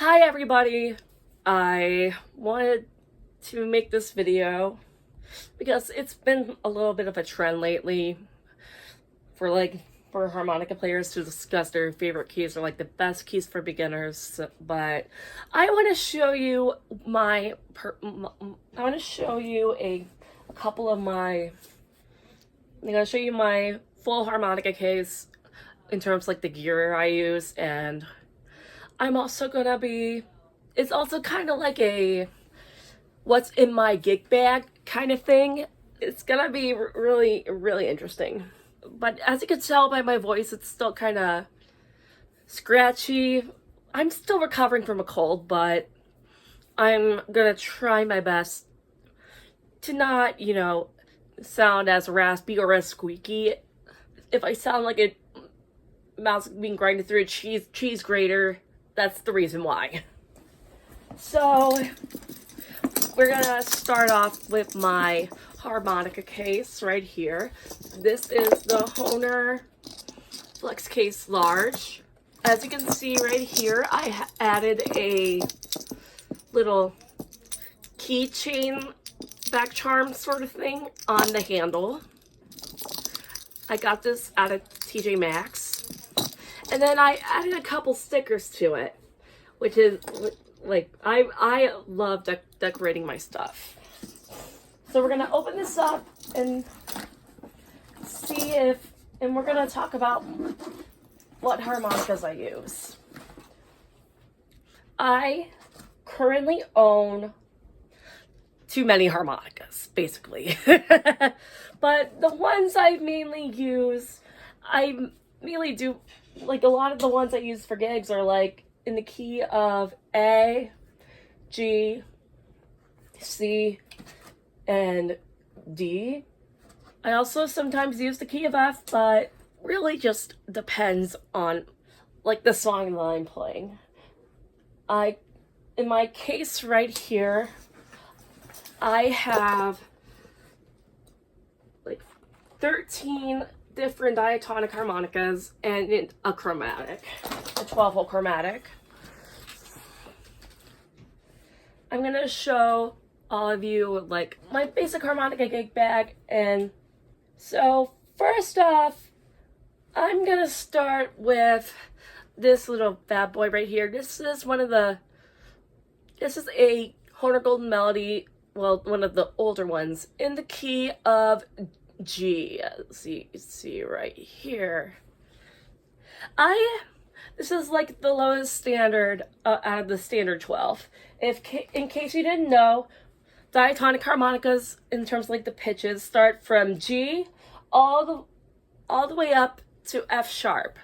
Hi everybody! I wanted to make this video because it's been a little bit of a trend lately for harmonica players to discuss their favorite keys or like the best keys for beginners. But I want to show you a couple of my I'm going to show you my full harmonica case in terms of like the gear I use, and I'm also gonna be, it's also kind of like a what's in my gig bag kind of thing. It's gonna be really, really interesting. But as you can tell by my voice, it's still kind of scratchy. I'm still recovering from a cold, but I'm gonna try my best to not, sound as raspy or as squeaky. If I sound like a mouse being grinded through a cheese grater, that's the reason why. So we're gonna start off with my harmonica case right here. This is the Hohner Flex Case Large. As you can see right here, I added a little keychain back charm sort of thing on the handle. I got this at a TJ Maxx. And then I added a couple stickers to it, which is like, I love decorating my stuff. So we're gonna open this up and see and we're gonna talk about what harmonicas I use. I currently own too many harmonicas, basically. But the ones I mainly use, I mainly do, like a lot of the ones I use for gigs are like in the key of A, G, C, and D. I also sometimes use the key of F, but really just depends on like the song that I'm playing. In my case right here, I have like 13 different diatonic harmonicas and a chromatic, a 12-hole chromatic. I'm gonna show all of you like my basic harmonica gig bag. And so first off, I'm gonna start with this little bad boy right here. This is a Hohner Golden Melody, well, one of the older ones, in the key of G. See right here. This is like the lowest standard out of the standard 12. In case you didn't know, diatonic harmonicas in terms of like the pitches start from G all the way up to F sharp.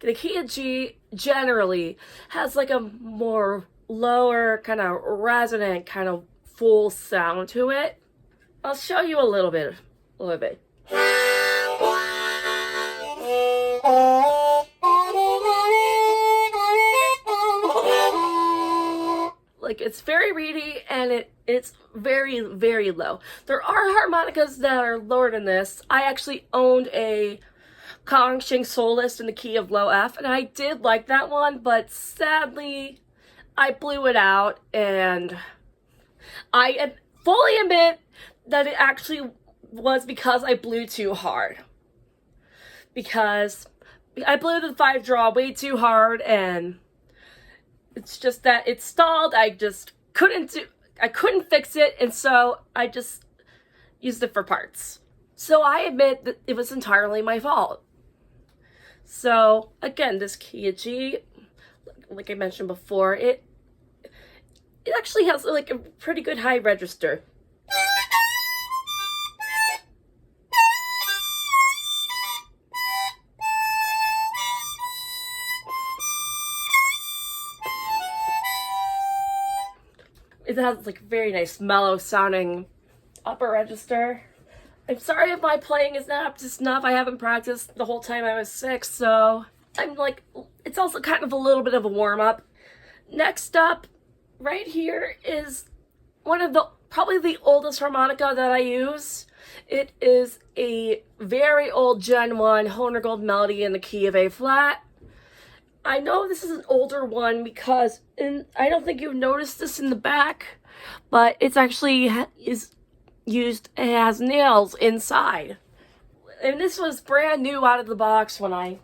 The key of G generally has like a more lower kind of resonant kind of full sound to it. I'll show you a little bit. Like, it's very reedy and it's very, very low. There are harmonicas that are lower than this. I actually owned a Kongshing Soloist in the key of low F, and I did like that one, but sadly I blew it out, and I fully admit that it actually was because I blew too hard. Because I blew the 5 draw way too hard, and it's just that it stalled. I couldn't fix it, and so I just used it for parts. So I admit that it was entirely my fault. So again, this key of G, like I mentioned before, it actually has like a pretty good high register. It has like very nice mellow sounding upper register. I'm sorry if my playing is not up to snuff. I haven't practiced the whole time I was sick, so I'm like, it's also kind of a little bit of a warm-up. Next up, right here is one of probably the oldest harmonica that I use. It is a very old Gen 1 Hohner Gold Melody in the key of A flat. I know this is an older one because I don't think you've noticed this in the back, but it's actually is used, it has nails inside. And this was brand new out of the box when I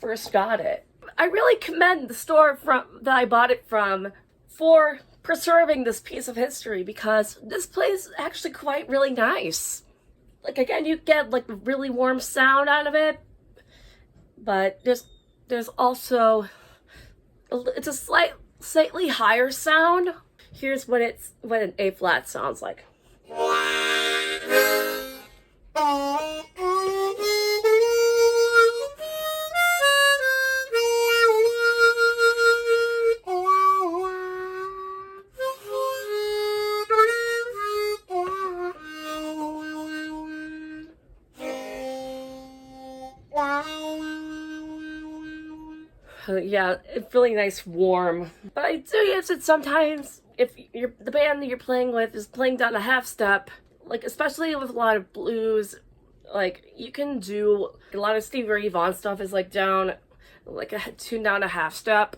first got it. I really commend the store that I bought it from for preserving this piece of history, because this plays actually quite really nice. Like, again, you get like a really warm sound out of it, but there's also it's a slightly higher sound. Here's what an A flat sounds like. Yeah, it's really nice, warm. But I do use it sometimes if the band that you're playing with is playing down a half step, like especially with a lot of blues. Like, you can do a lot of Stevie Ray Vaughan stuff is like down, like tuned down a half step.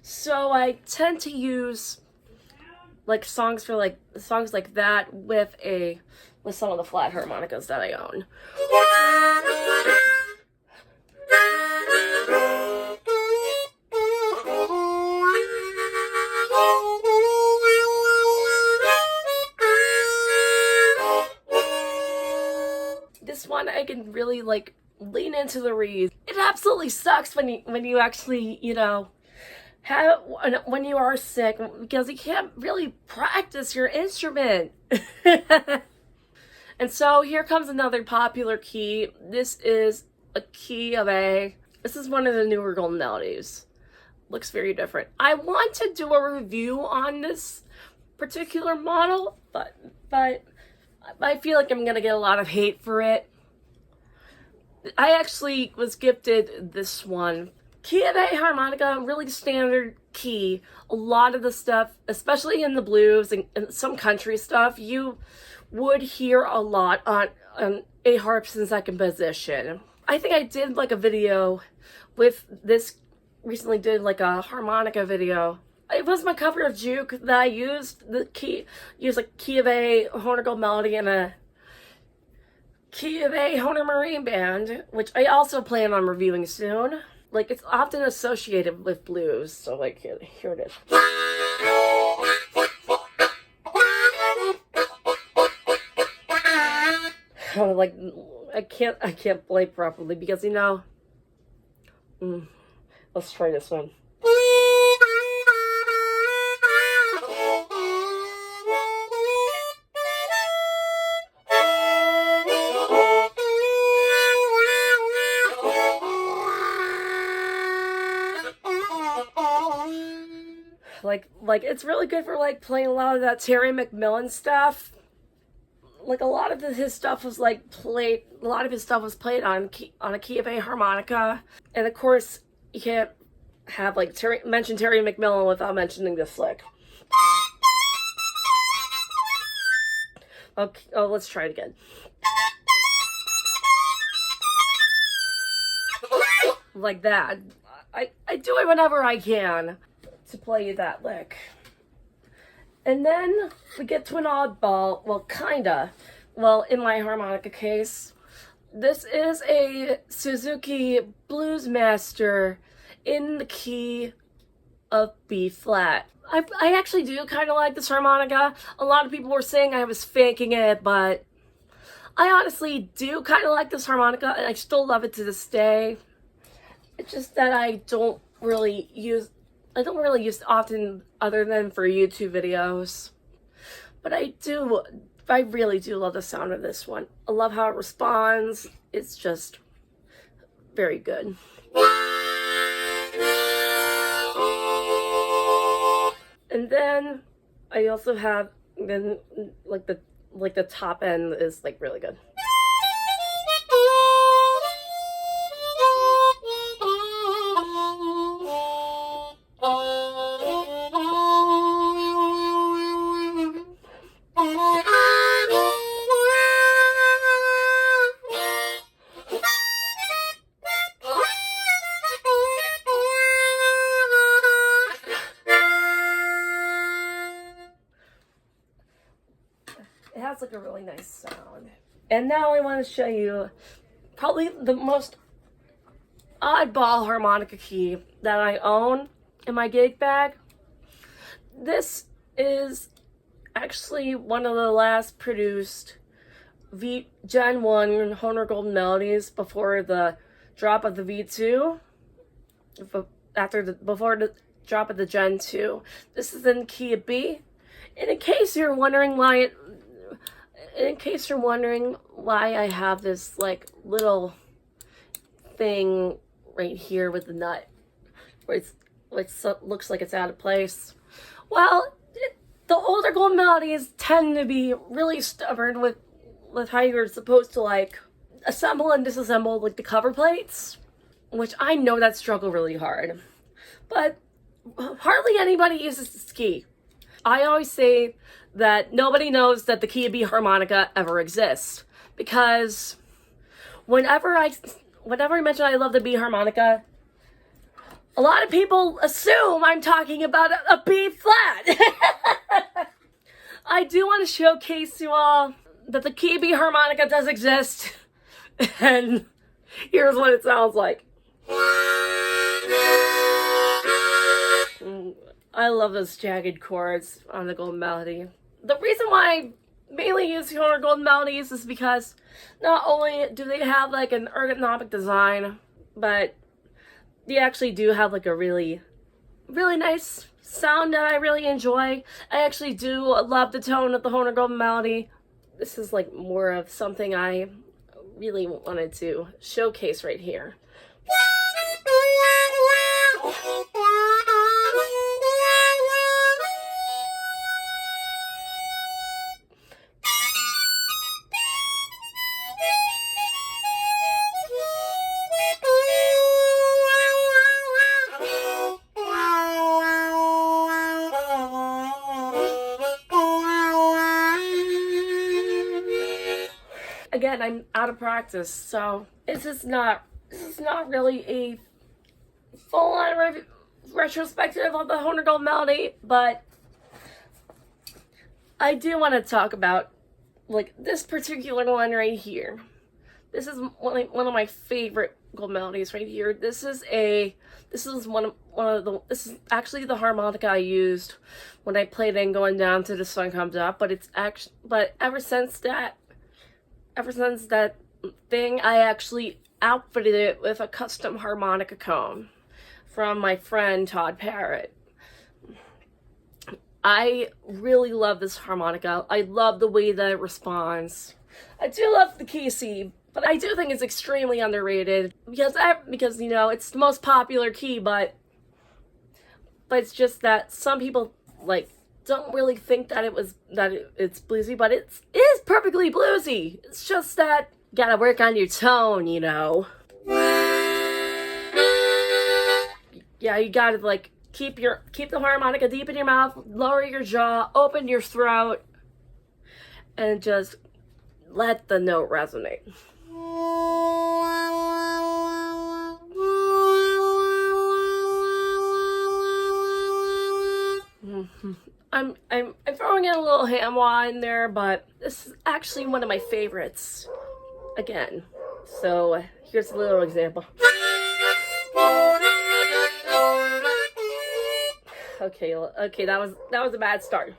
So I tend to use like songs like that with some of the flat harmonicas that I own. This one I can really like lean into the reeds. It absolutely sucks when you actually, when you are sick, because you can't really practice your instrument. And so here comes another popular key. This is a key of A. This is one of the newer golden melodies. Looks very different. I want to do a review on this particular model, but I feel like I'm gonna get a lot of hate for it. I actually was gifted this one. Key of A harmonica, really standard key. A lot of the stuff, especially in the blues and some country stuff, you would hear a lot on A harps in second position. I think I did like a video with this, recently did like a harmonica video. It was my cover of Juke that I used like key of A Horner Gold Melody and a key of A Horner Marine Band, which I also plan on reviewing soon. Like, it's often associated with blues, so like here it is. Like, I can't play properly because let's try this one. Like it's really good for like playing a lot of that Terry McMillan stuff. Like a lot of his stuff was played on a key of A harmonica, and of course you can't have mention Terry McMillan without mentioning this lick. Okay, let's try it again. Like that. I do it whenever I can to play that lick. And then we get to an oddball, well, kinda. Well, in my harmonica case, this is a Suzuki Bluesmaster in the key of B flat. I actually do kind of like this harmonica. A lot of people were saying I was faking it, but I honestly do kind of like this harmonica, and I still love it to this day. It's just that I don't really use it often other than for YouTube videos. But I really do love the sound of this one. I love how it responds. It's just very good. And then I also have the top end is like really good. It has like a really nice sound. And now I want to show you probably the most oddball harmonica key that I own in my gig bag. This is actually one of the last produced Gen 1 Honer Golden Melodies before the drop of the V2. Before the drop of the Gen 2. This is in key of B. And in case you're wondering why I have this like little thing right here with the nut, which looks like it's out of place. Well, the older Golden Melodies tend to be really stubborn with how you're supposed to like assemble and disassemble like the cover plates, which I know that struggle really hard. But hardly anybody uses this key. I always say that nobody knows that the key of B harmonica ever exists, because whenever I mention I love the B harmonica, a lot of people assume I'm talking about a B flat. I do want to showcase you all that the key of B harmonica does exist, and here's what it sounds like. I love those jagged chords on the Golden Melody. The reason why I mainly use Honer Golden Melodies is because not only do they have like an ergonomic design, but they actually do have like a really, really nice sound that I really enjoy. I actually do love the tone of the Honer Golden Melody. This is like more of something I really wanted to showcase right here. Again, I'm out of practice, so this is not really a full-on retrospective of the Honer Golden Melody, but I do want to talk about like this particular one right here. This is one of my favorite Golden Melodies right here. This is actually the harmonica I used when I played in Going Down to the Sun Comes Up, but ever since that thing, I actually outfitted it with a custom harmonica cone from my friend Todd Parrott. I really love this harmonica. I love the way that it responds. I do love the key C, but I do think it's extremely underrated because you know, it's the most popular key, but it's just that some people like don't really think that it's bluesy, but it is perfectly bluesy. It's just that you gotta work on your tone, you know. Yeah, you gotta like keep the harmonica deep in your mouth, lower your jaw, open your throat, and just let the note resonate. I'm throwing in a little ham-wah in there, but this is actually one of my favorites. Again, so here's a little example. Okay, that was a bad start.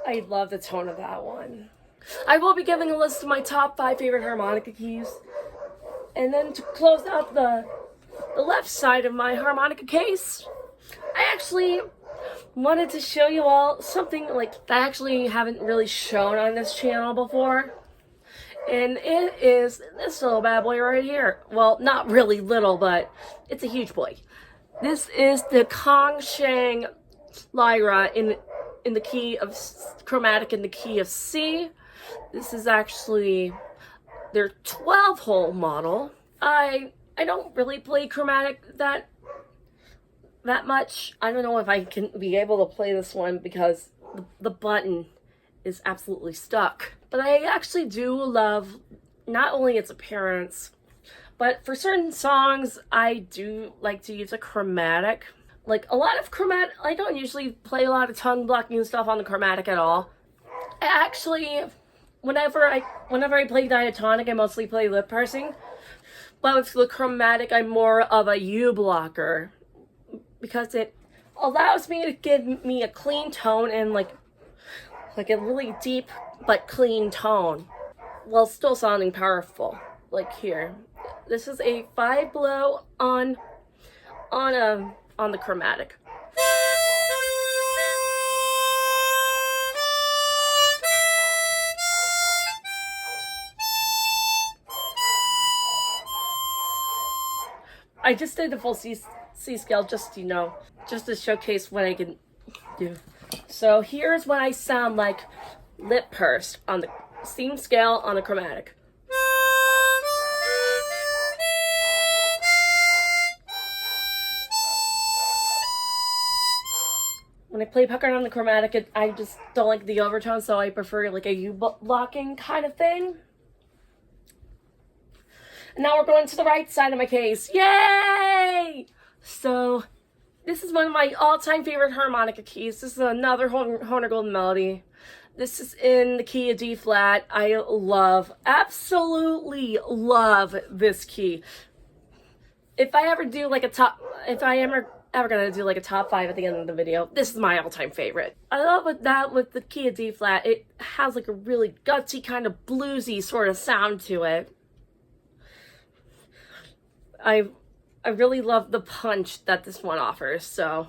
I love the tone of that one. I will be giving a list of my top 5 favorite harmonica keys. And then to close out the left side of my harmonica case, I actually wanted to show you all something like that I actually haven't really shown on this channel before. And it is this little bad boy right here. Well, not really little, but it's a huge boy. This is the Kongsheng Lyra in the key of chromatic in the key of C. This is actually their 12-hole model. I don't really play chromatic that much. I don't know if I can be able to play this one because the button is absolutely stuck. But I actually do love not only its appearance, but for certain songs, I do like to use a chromatic. Like a lot of chromatic, I don't usually play a lot of tongue blocking stuff on the chromatic at all. I actually, whenever I play diatonic, I mostly play lip pursing. But with the chromatic, I'm more of a U blocker because it allows me to give me a clean tone and like a really deep but clean tone while still sounding powerful. Like here, this is a 5 blow on the chromatic. I just did the full C scale just, you know, just to showcase what I can do. So here's what I sound like lip pursed on the C scale on the chromatic. When I play puckered on the chromatic, I just don't like the overtone, so I prefer like a U blocking kind of thing. And now we're going to the right side of my case. Yay! So this is one of my all-time favorite harmonica keys. This is another Horner Golden Melody. This is in the key of D flat. I absolutely love this key. If I ever do like ever gonna do like a top 5 at the end of the video, this is my all-time favorite. I love with the key of D flat, it has like a really gutsy kind of bluesy sort of sound to it. I really love the punch that this one offers, so.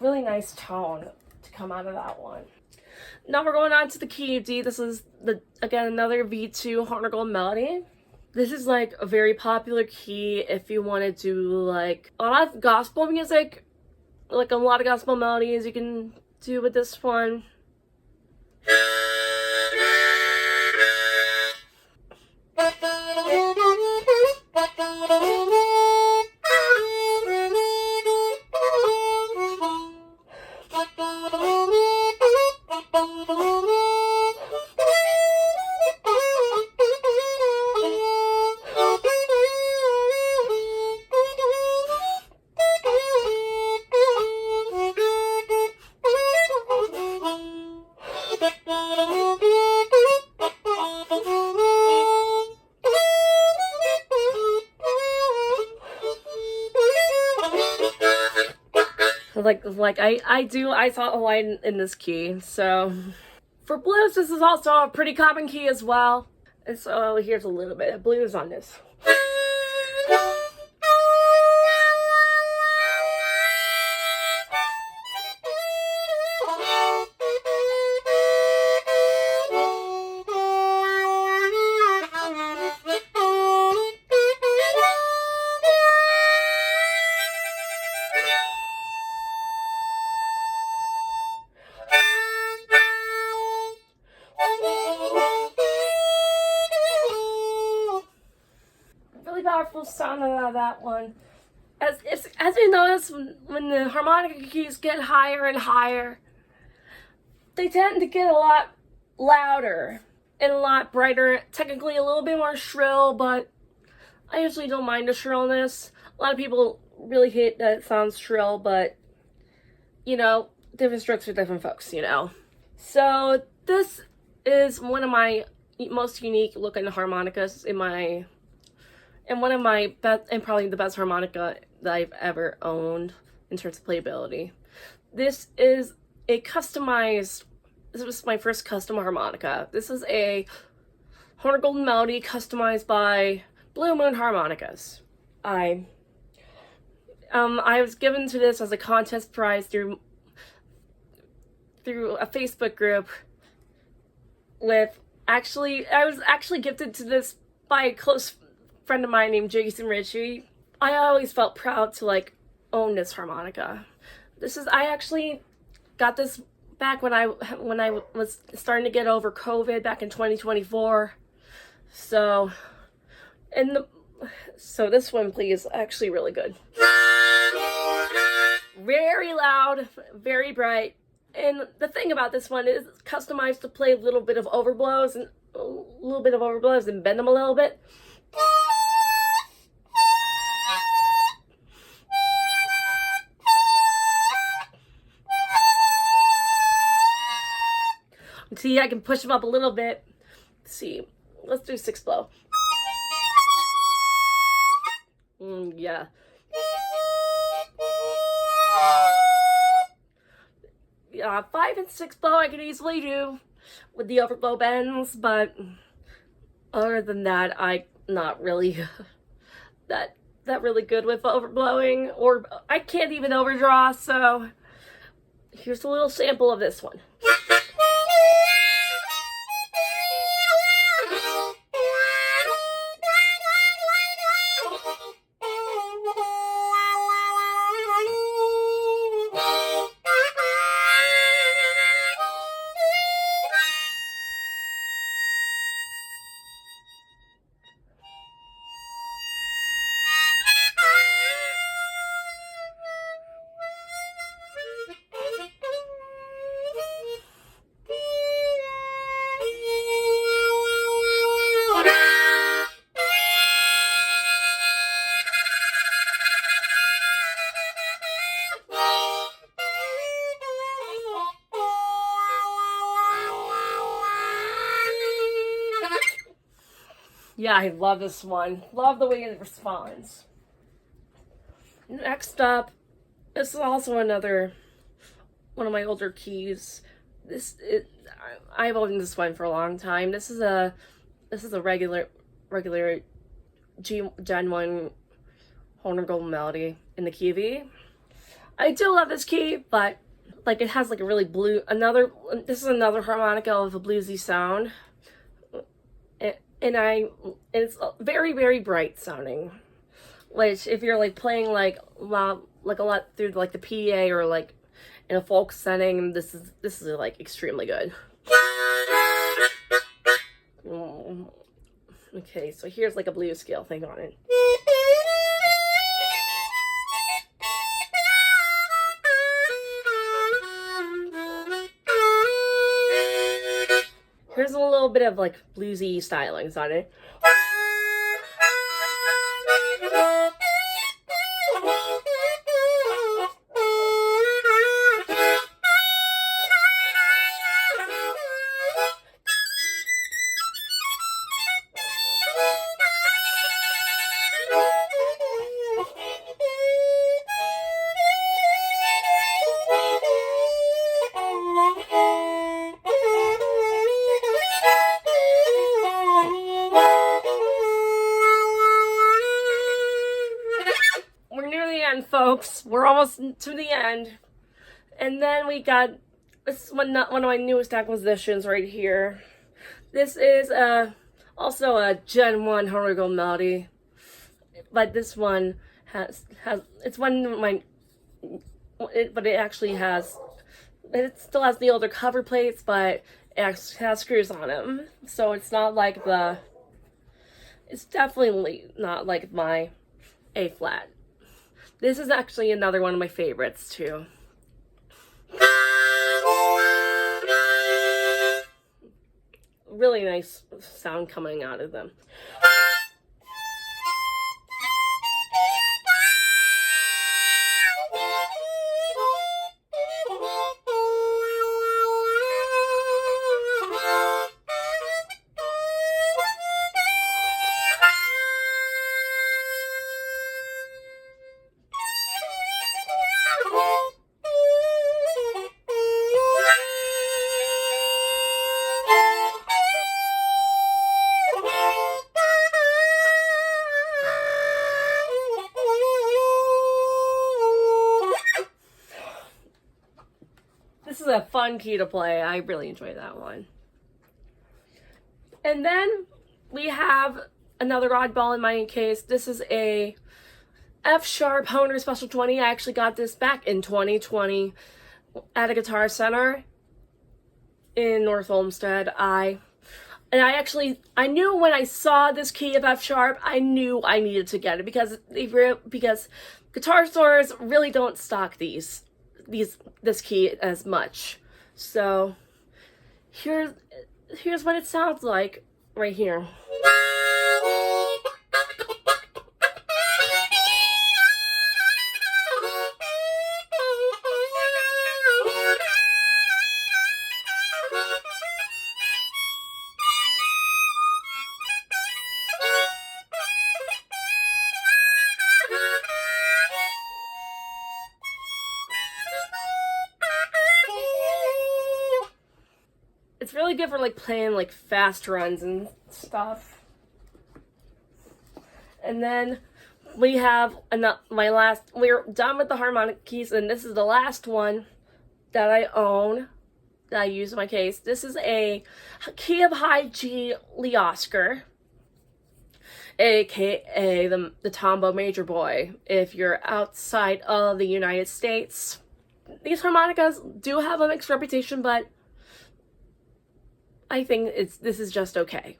Really nice tone to come out of that one. Now we're going on to the key of D. This is again another V2 Horner Golden Melody. This is like a very popular key if you want to do like a lot of gospel music, like a lot of gospel melodies you can do with this one. I saw a line in this key. So for blues, this is also a pretty common key as well. And so here's a little bit of blues on this. Powerful sound out of that one. As you notice, when the harmonica keys get higher and higher, they tend to get a lot louder. and a lot brighter, technically a little bit more shrill, but I usually don't mind the shrillness. A lot of people really hate that it sounds shrill, but you know, different strokes for different folks, you know. So this is one of my most unique looking harmonicas in my, and one of my best, and probably the best harmonica that I've ever owned in terms of playability. This is a customized, this was my first custom harmonica. This is a Horner Golden Melody customized by Blue Moon Harmonicas. I was given to this as a contest prize through a Facebook group with, I was actually gifted to this by a close friend of mine named Jason Ritchie. I always felt proud to like own this harmonica. I actually got this back when I was starting to get over COVID back in 2024. So this one, please, actually really good. Very loud, very bright. And the thing about this one is it's customized to play a little bit of overblows and bend them a little bit. See, I can push them up a little bit. Let's see, let's do 6 blow. Yeah. Yeah, 5 and 6 blow I could easily do with the overblow bends, but other than that, I'm not really that really good with overblowing, or I can't even overdraw, so here's a little sample of this one. Yeah, I love this one. Love the way it responds. Next up, this is also another one of my older keys. I've owned this one for a long time. This is a regular Gen 1 Horner Golden Melody in the key of E. I do love this key, but like it has like a really this is another harmonica with a bluesy sound. And it's very, very bright sounding, which if you're like playing like a lot through like the PA or like in a folk setting, this is like extremely good. Okay, so here's like a blues scale thing on it. Here's a little bit of like bluesy stylings on it. Folks, we're almost to the end, and then we got this one of my newest acquisitions right here. This is also a Gen 1 Horner Golden Melody, but this one it's one of my but it still has the older cover plates, but it has screws on them, so it's definitely not like my A flat. This is actually another one of my favorites, too. really nice sound coming out of them. This is a fun key to play. I really enjoy that one. And then we have another oddball in my case. This is a F-sharp Honer Special 20. I actually got this back in 2020 at a Guitar Center in North Olmsted. I knew when I saw this key of F-sharp, I knew I needed to get it because guitar stores really don't stock this key as much. So here's what it sounds like right here. It's really good for like playing like fast runs and stuff. And then we have we're done with the harmonic keys, and this is the last one that I own, that I use in my case. This is a key of high G Lee Oscar, aka the Tombow Major Boy, if you're outside of the United States. These harmonicas do have a mixed reputation, but I think this is just okay.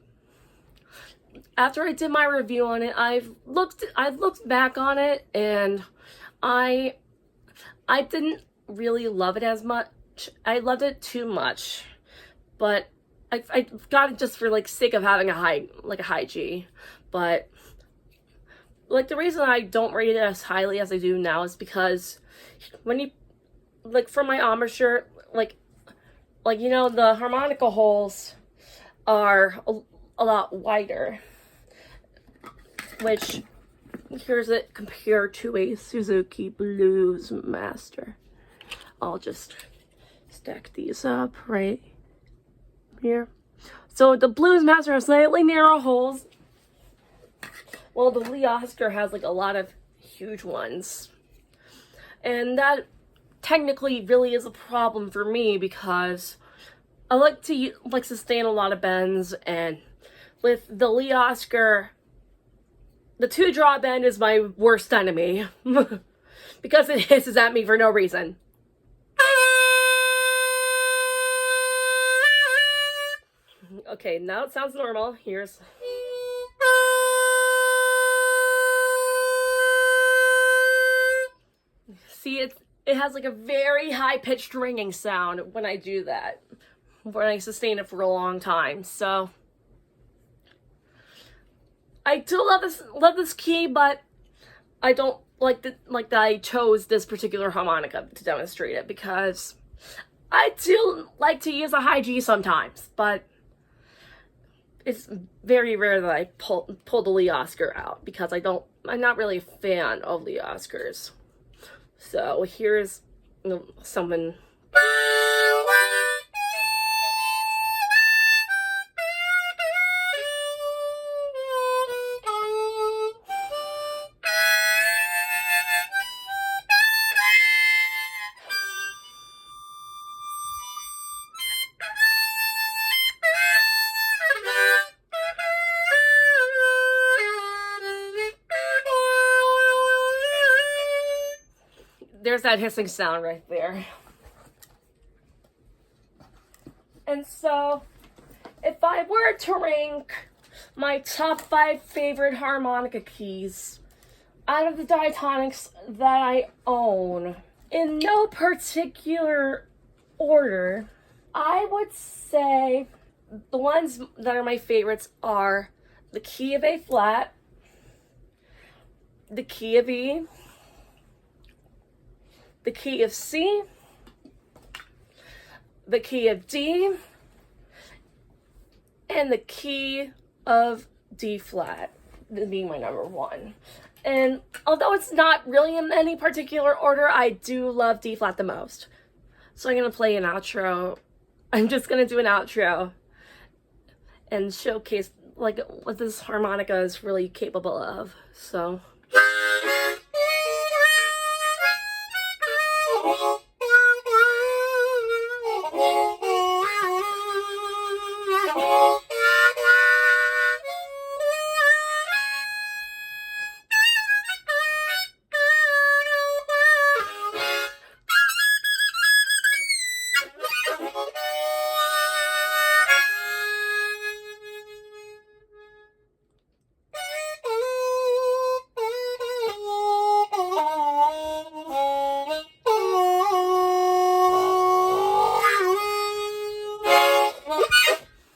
After I did my review on it, I've looked back on it, and I didn't really love it as much. I loved it too much, but I got it just for like sake of having a high G. But like the reason I don't rate it as highly as I do now is because when you like for my embouchure, like you know, the harmonica holes are a lot wider, which here's it compared to a Suzuki Blues Master. I'll just stack these up right here. So the Blues Master has slightly narrow holes, while the Lee Oscar has like a lot of huge ones. And that technically really is a problem for me because I like to sustain a lot of bends, and with the Lee Oscar, the 2-draw bend is my worst enemy because it hisses at me for no reason. Okay, now it sounds normal. Here's... See, it has like a very high-pitched ringing sound when I do that, when I sustain it for a long time. So I do love this key, but I don't like that I chose this particular harmonica to demonstrate it, because I do like to use a high G sometimes, but it's very rare that I pull the Lee Oscar out, because I'm not really a fan of Lee Oscars. So here's something. There's that hissing sound right there. And so, if I were to rank my top 5 favorite harmonica keys out of the diatonics that I own, in no particular order, I would say the ones that are my favorites are the key of A flat, the key of E, the key of C, the key of D, and the key of D flat being my number one. And although it's not really in any particular order, I do love D flat the most. So I'm gonna play an outro. I'm just gonna do an outro and showcase like what this harmonica is really capable of. So